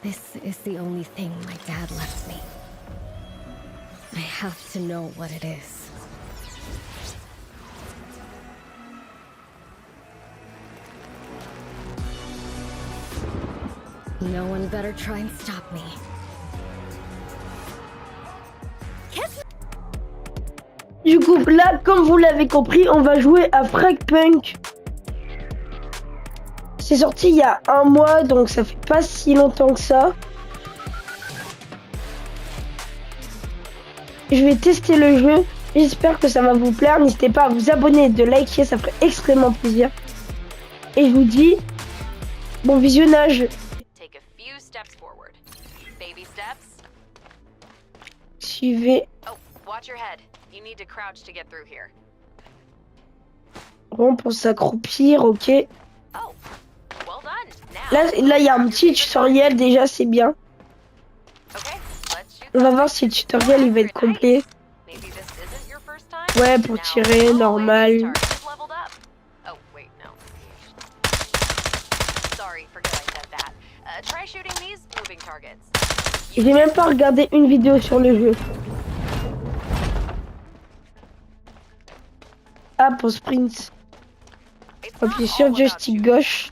This is the only thing my dad left me. I have to know what it is. No one better try and stop me. Du coup, là, comme vous l'avez compris, on va jouer à Fragpunk. C'est sorti il y a un mois, donc ça fait pas si longtemps que ça. Je vais tester le jeu. J'espère que ça va vous plaire. N'hésitez pas à vous abonner et de liker, ça ferait extrêmement plaisir. Et je vous dis bon visionnage. Suivez. Bon, pour s'accroupir, ok. Là, il y a un petit tutoriel déjà, c'est bien. On va voir si le tutoriel il va être complet. Ouais, pour tirer, normal. J'ai même pas regardé une vidéo sur le jeu. Ah, pour sprint. Appuyez sur joystick gauche.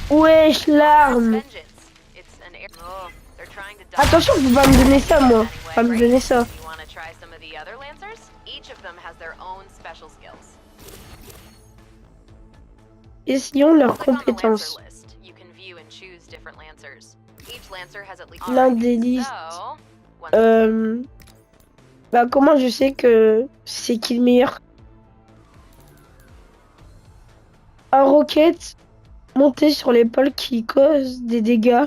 Wesh, l'arme. Attention, vous va me donner ça, moi. Va me donner ça. Essayons leurs compétences. L'un des listes. Bah, comment je sais que c'est qui le meilleur? Un roquette monté sur l'épaule qui cause des dégâts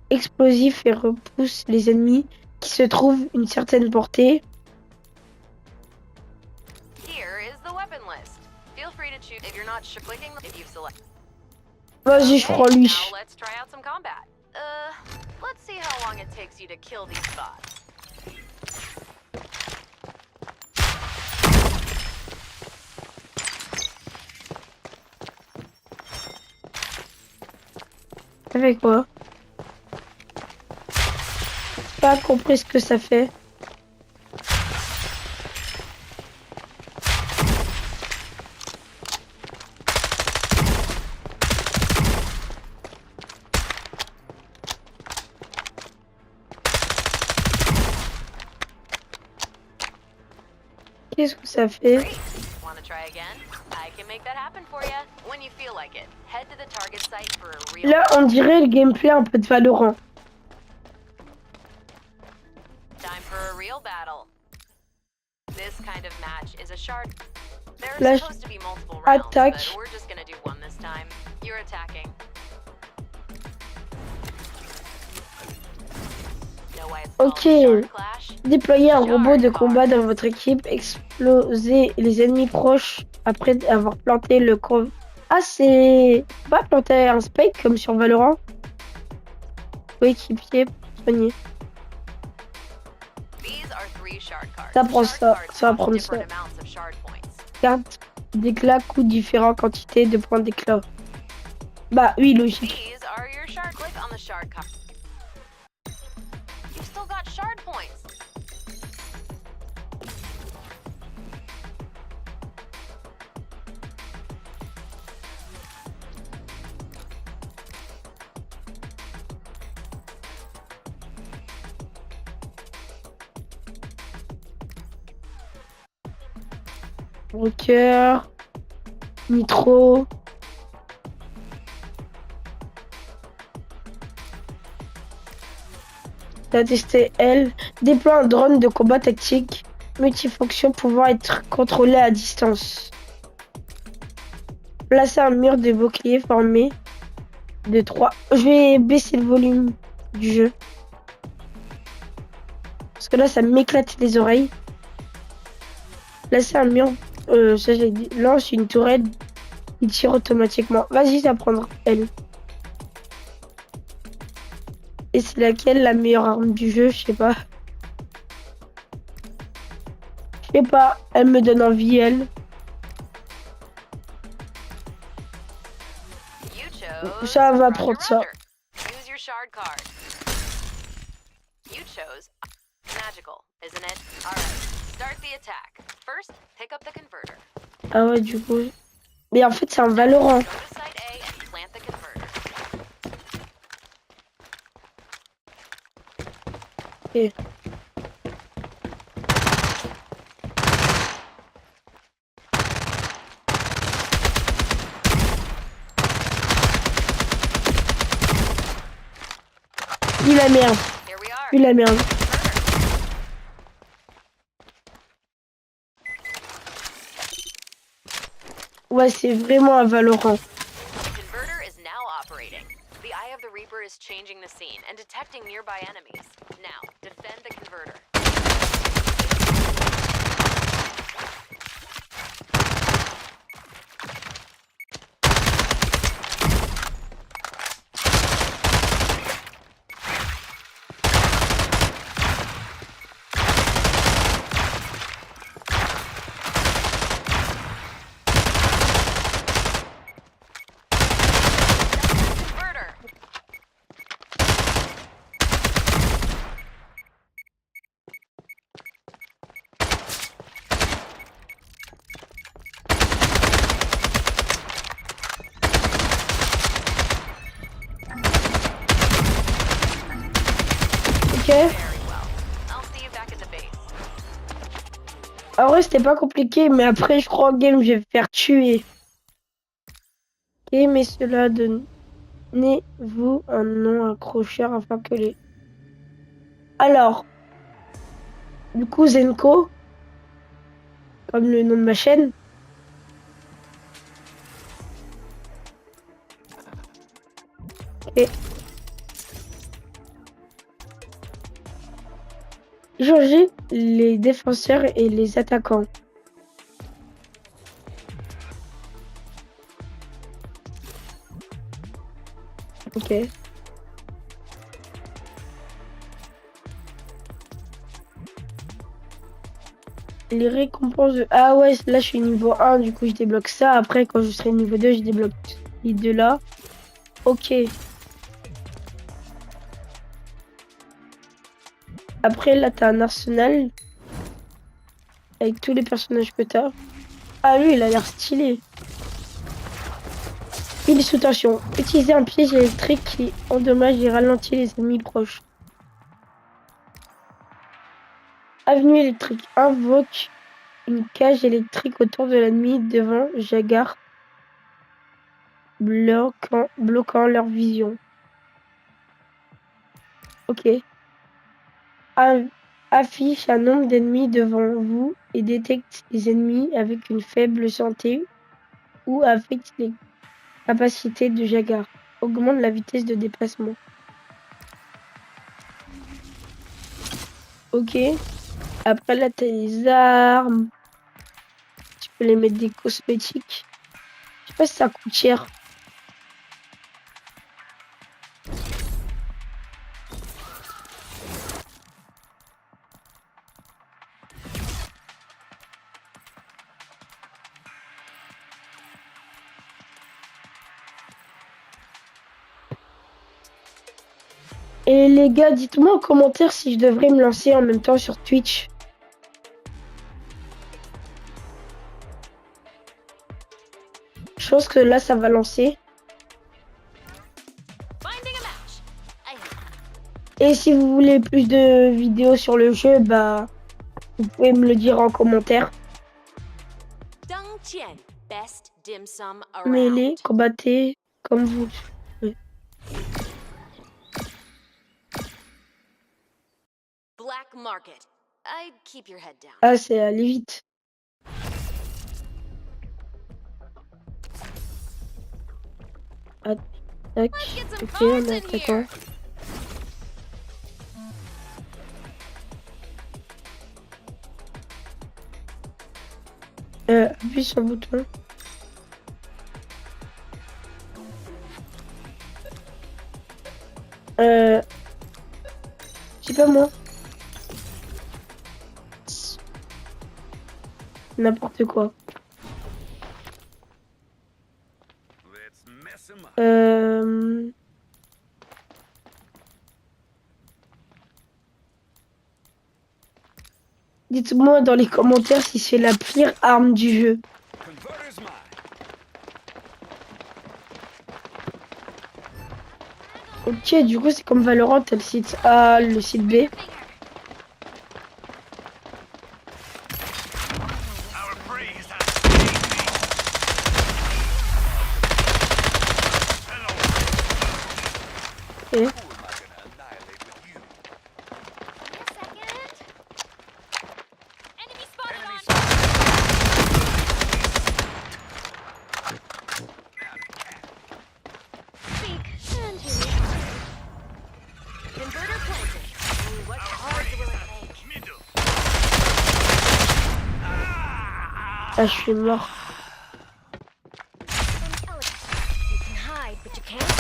explosifs et repousse les ennemis qui se trouvent une certaine portée. Vas-y, je prends lui. Avec quoi? Pas compris ce que ça fait. Qu'est-ce que ça fait? Là, on dirait le gameplay un peu de Valorant. Là, attaque. Ok. Déployez un robot de combat dans votre équipe. Explosez les ennemis proches après avoir planté le con. Ah, c'est pas planter un spike comme sur Valorant. Coéquipier soigné. Ça prend ça. Ça va prendre ça. Carte d'éclat coûte différentes quantités de points d'éclat. Bah oui, logique. Rocker, Nitro. T'as testé L. Déploie un drone de combat tactique multifonction pouvant être contrôlé à distance. Placer un mur de bouclier formé de 3. Je vais baisser le volume du jeu. Parce que là, ça m'éclate les oreilles. Placer un mur. Ça, j'ai dit. Lance une tourelle. Il tire automatiquement. Vas-y, ça prendra L. Et c'est laquelle la meilleure arme du jeu? Je sais pas. Je sais pas, elle me donne envie, elle. Ça va prendre ça. Use your shard card. You chose magical, isn't it? All right, start the attack. First, pick up the converter. Ah ouais, du coup. Mais en fait, c'est un Valorant. Go to site A and plant the converter. Ok. Puis la merde. Here we are. Puis la merde. Ouais, c'est vraiment un Valorant. The converter is now operating. The Eye of the Reaper is changing the scene and detecting nearby enemies. Now, defend the converter. Converter. Ok. Very well. I'll see you back at the base. En vrai, c'était pas compliqué, mais après, je crois en game, je vais me faire tuer. Ok, mais cela, donnez-vous un nom accrocheur afin que les... Alors, du coup, Zenko, comme le nom de ma chaîne. Et changer les défenseurs et les attaquants. Ok. Les récompenses de... Ah ouais, là je suis niveau 1, du coup je débloque ça. Après, quand je serai niveau 2, je débloque les deux là. Ok. Après, là, t'as un arsenal. Avec tous les personnages que t'as. Ah, lui, il a l'air stylé. Il est sous tension. Utilisez un piège électrique qui endommage et ralentit les ennemis proches. Avenue électrique. Invoque une cage électrique autour de l'ennemi devant Jaguar, bloquant leur vision. Ok. Affiche un nombre d'ennemis devant vous et détecte les ennemis avec une faible santé ou avec les capacités de Jaguar. Augmente la vitesse de déplacement. Ok. Après là, t'as les armes. Tu peux les mettre des cosmétiques. Je sais pas si ça coûte cher. Et les gars, dites-moi en commentaire si je devrais me lancer en même temps sur Twitch. Je pense que là, ça va lancer. Finding a match. Et si vous voulez plus de vidéos sur le jeu, bah, vous pouvez me le dire en commentaire. Deng Tian, best dim sum around. Mêlez, combattez comme vous. Black market. I'd keep your head down. Ah, c'est aller vite. Tac. Ok, on est attaquant. Appuie sur le bouton. Je sais pas moi. N'importe quoi. Let's mess 'em up. Dites-moi dans les commentaires si c'est la pire arme du jeu. Converter's mine. Ok, du coup, c'est comme Valorant, t'as le site A, le site B. Our freeze has made me. Ok. Hello. Who am I gonna annihilate with you? Enemy spotted Enemy on. Speak, and here we are. Converter planted. Ooh, what cards will it take? Middle. Ah, je suis mort. You can hide, but you can't.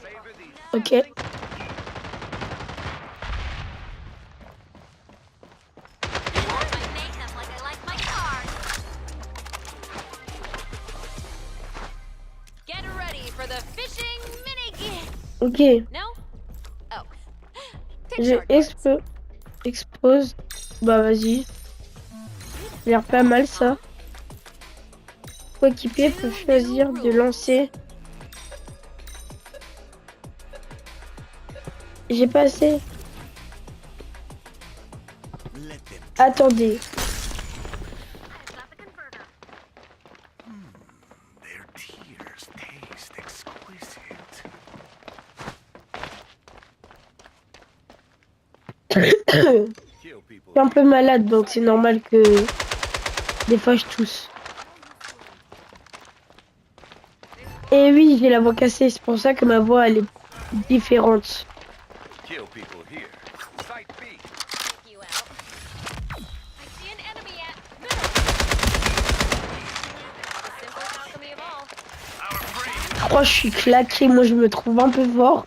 Savor these. Ok. I make them like I like my cards. Get ready for the fishing mini game. Ok. No? Oh. Pick Je shard cards. expose. Bah, vas-y. Ça a l'air pas mal, ça. Coéquipier peut choisir de lancer. J'ai pas assez. Let them. Attendez. Their tears taste exquisite. Je Kill people. suis un peu malade, donc c'est normal que des fois je tousse. Et oui, j'ai la voix cassée, c'est pour ça que ma voix elle est différente. Kill people here. Site B. Take you out. I see an enemy at middle. The simplest alchemy of all. Our freeze. Je crois que je suis claqué, moi je me trouve un peu fort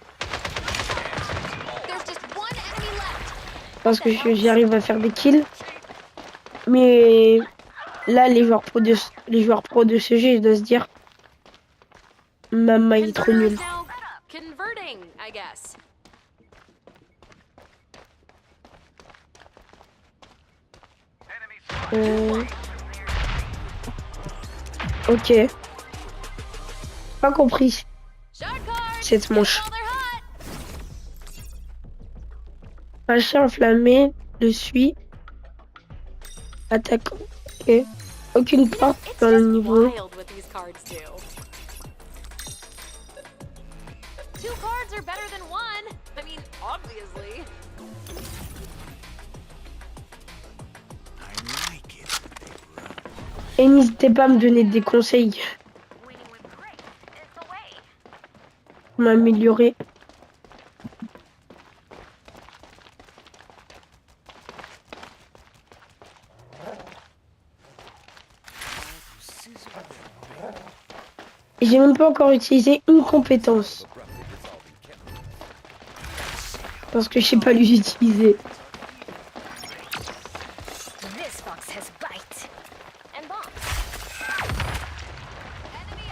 There's just one enemy left. parce que j'arrive à faire des kills. Mais là, les joueurs pro de ce jeu, ils doivent se dire, Mama, il est trop nul. Now converting, I guess. Enemy spotted. Ok. Pas compris Shard cards. cette manche. While they're hot. Un chien enflammé le suit. Attaquant. Ok. Aucune porte It's dans le just niveau. wild what these cards do. Two cards are better than one. I mean, obviously. I like it. Et n'hésitez pas à me donner des conseils Winning with grace is the way. pour m'améliorer. Et j'ai même pas encore utilisé une compétence. Parce que je sais pas les utiliser. This fox has bite. And bombs. Enemy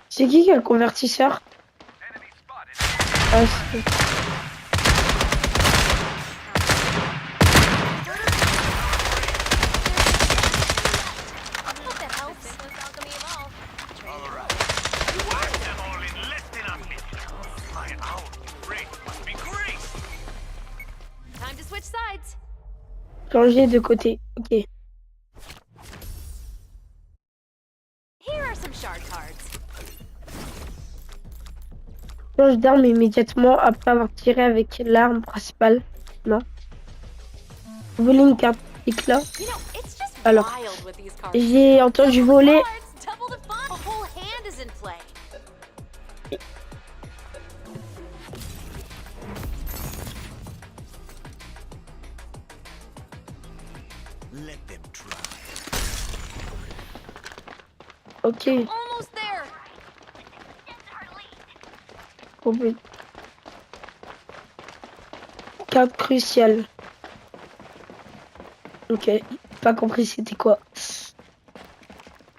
C'est qui a le convertisseur? Enemy spotted. Ah, What the hell? Simplest alchemy of all. All right. Whack them all in less than a minute. My hourly rate must be great. Time to switch sides. changer de côté. Ok. Here are some shard cards. Change d'arme immédiatement après avoir tiré avec l'arme principale. Non. Vous voulez une carte éclat? You know, it's just Alors, wild with these cards. j'ai entendu voler. Double the fun. A whole hand is in play. Let them try. Ok. Almost there. Complet. Carte cruciale. Ok. Pas compris c'était quoi.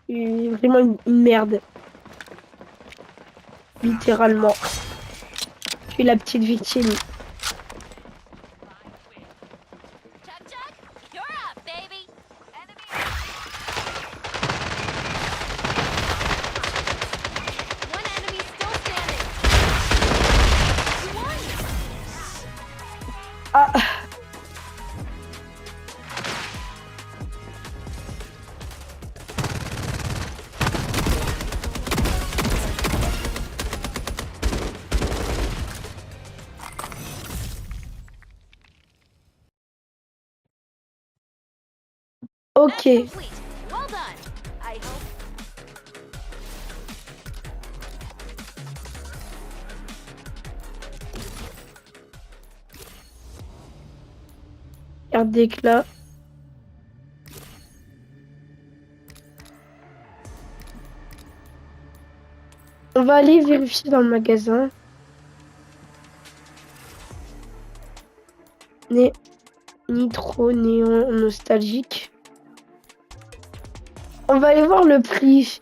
Vraiment une merde. Littéralement. Je suis la petite victime. Chuck, Chuck, you're up, baby. Enemy. One enemy still standing. You won. Ah. Ok. That's complete. Well done. I hope. Carte d'éclat. On va aller vérifier dans le magasin. Nitro néon nostalgique. On va aller voir le prix.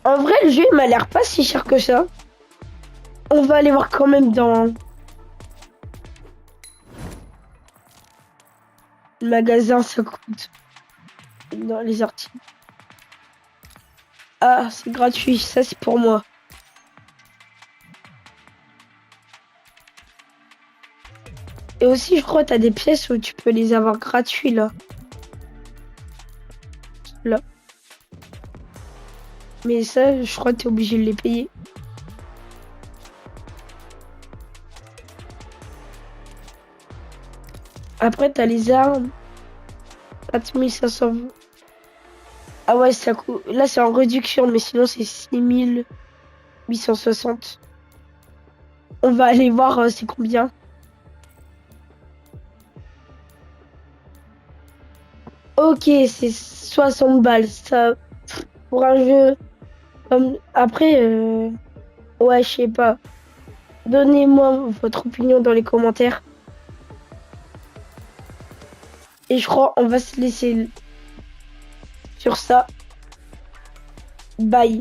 En vrai, le jeu il m'a l'air pas si cher que ça. On va aller voir quand même dans le magasin, ça coûte dans les articles. Ah, c'est gratuit, ça c'est pour moi. Et aussi, je crois, t'as des pièces où tu peux les avoir gratuits là. Là. Mais ça, je crois que t'es obligé de les payer. Après, t'as les armes. 4500. Ah ouais, ça coûte. Là, c'est en réduction, mais sinon, c'est 6860. On va aller voir c'est combien. Ok, c'est 60 balles. Ça, pour un jeu comme. Après, ouais, je sais pas. Donnez-moi votre opinion dans les commentaires. Et je crois on va se laisser sur ça. Bye.